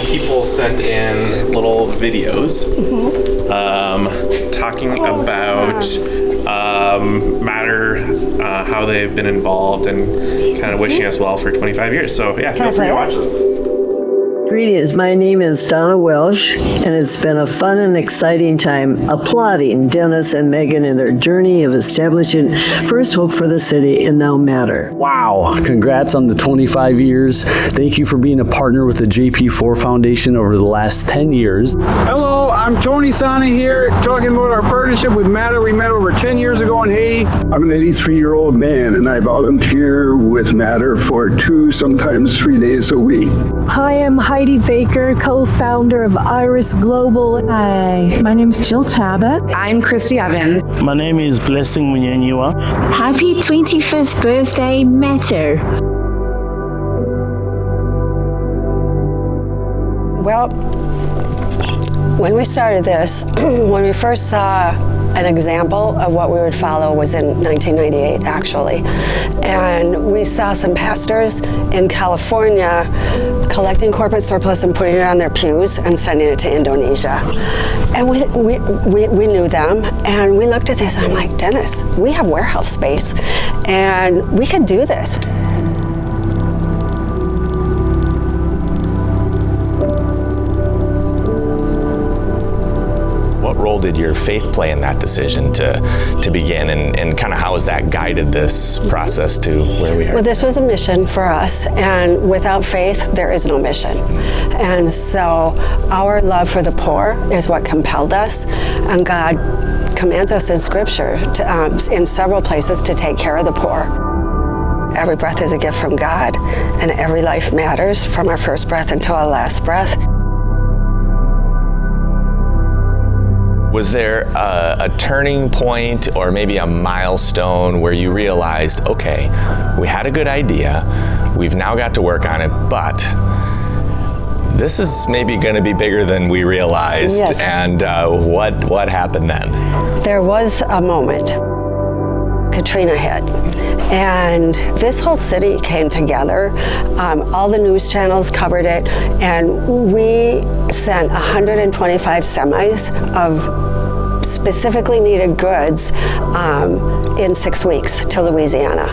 people send in little videos talking about Matter, how they've been involved, and kind of wishing us well for 25 years. So yeah, feel free to watch them. Greetings, my name is Donna Welsh, and it's been a fun and exciting time applauding Dennis and Megan in their journey of establishing First Hope for the City and now Matter. Wow, congrats on the 25 years. Thank you for being a partner with the JP4 Foundation over the last 10 years. Hello, I'm Tony Sana here, talking about our partnership with Matter. We met over 10 years ago in Haiti. I'm an 83-year-old man, and I volunteer with Matter for 2, sometimes 3 days a week. Hi, I'm Heidi Baker, co-founder of Iris Global. Hi, my name is Jill Tabet. I'm Christy Evans. My name is Blessing Munyenyua. Happy 25th birthday, Matter. Well, when we started this, when we first saw an example of what we would follow was in 1998, actually. And we saw some pastors in California collecting corporate surplus and putting it on their pews and sending it to Indonesia. And we knew them, and we looked at this, and I'm like, Dennis, we have warehouse space, and we could do this. What role did your faith play in that decision to begin, and kind of how has that guided this process to where we are? Well, this was a mission for us, and without faith, there is no mission. And so our love for the poor is what compelled us, and God commands us in Scripture, in several places, to take care of the poor. Every breath is a gift from God, and every life matters, from our first breath until our last breath. Was there a turning point or maybe a milestone where you realized, okay, we had a good idea, we've now got to work on it, but this is maybe going to be bigger than we realized? Yes. And what happened then? There was a moment. Katrina hit, and this whole city came together. All the news channels covered it, and we sent 125 semis of specifically needed goods in 6 weeks to Louisiana.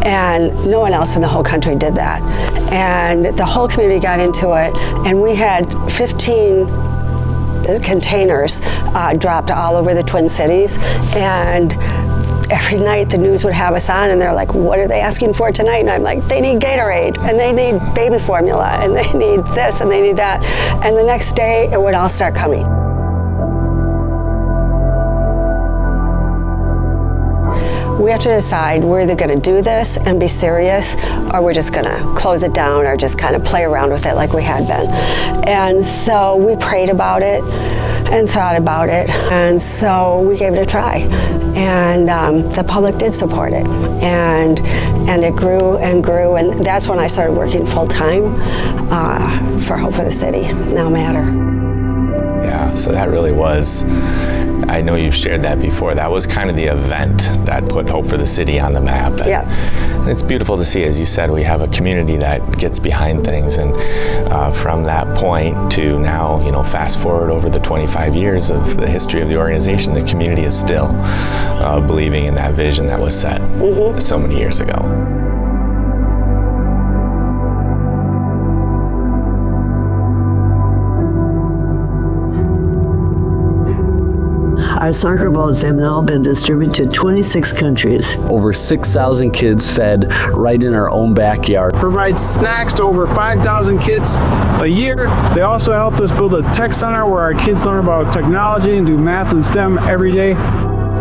And no one else in the whole country did that. And the whole community got into it, and we had 15 containers dropped all over the Twin Cities. And every night the news would have us on, and they're like, what are they asking for tonight? And I'm like, they need Gatorade, and they need baby formula, and they need this, and they need that. And the next day, it would all start coming. We have to decide, we're either going to do this and be serious, or we're just going to close it down or just kind of play around with it like we had been. And so we prayed about it and thought about it, and so we gave it a try. And the public did support it, and it grew and grew, and that's when I started working full-time for Hope for the City, now Matter. Yeah, so that really was, I know you've shared that before, that was kind of the event that put Hope for the City on the map. Yeah. And it's beautiful to see, as you said, we have a community that gets behind things, and from that point to now, fast forward over the 25 years of the history of the organization, the community is still believing in that vision that was set so many years ago. Our soccer balls have now been distributed to 26 countries. Over 6,000 kids fed right in our own backyard. Provides snacks to over 5,000 kids a year. They also helped us build a tech center where our kids learn about technology and do math and STEM every day.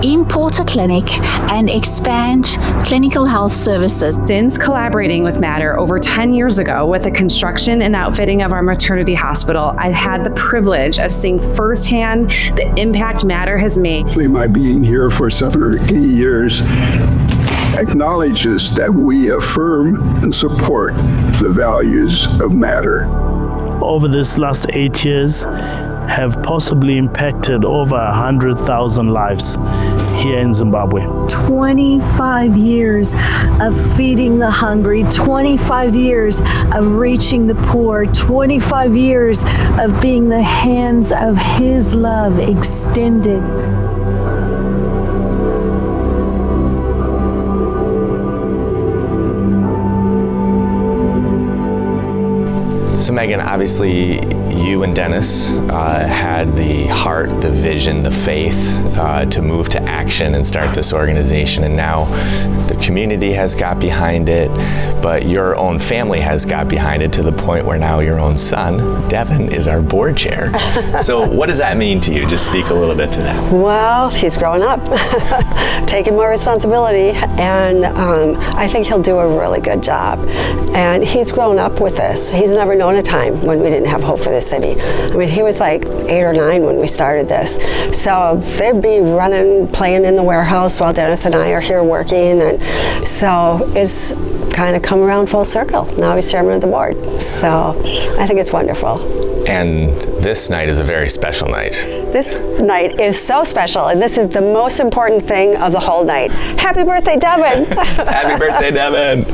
Import a clinic and expand clinical health services. Since collaborating with Matter over 10 years ago with the construction and outfitting of our maternity hospital, I've had the privilege of seeing firsthand the impact Matter has made. My being here for 7 or 8 years acknowledges that we affirm and support the values of Matter. Over this last 8 years, have possibly impacted over 100,000 lives. here in Zimbabwe. 25 years of feeding the hungry, 25 years of reaching the poor, 25 years of being the hands of His love extended. So Megan, obviously you and Dennis had the heart, the vision, the faith to move to action and start this organization, and now the community has got behind it, but your own family has got behind it to the point where now your own son, Devin, is our board chair. So what does that mean to you? Just speak a little bit to that. Well, he's growing up, taking more responsibility, and I think he'll do a really good job. And he's grown up with this. He's never known a time when we didn't have hope for this city. I mean, he was like 8 or 9 when we started this. So they'd be running, playing in the warehouse while Dennis and I are here working. And so it's kind of come around full circle. Now he's chairman of the board. So I think it's wonderful. And this night is a very special night. This night is so special, and this is the most important thing of the whole night. Happy birthday, Devin! Happy birthday, Devin!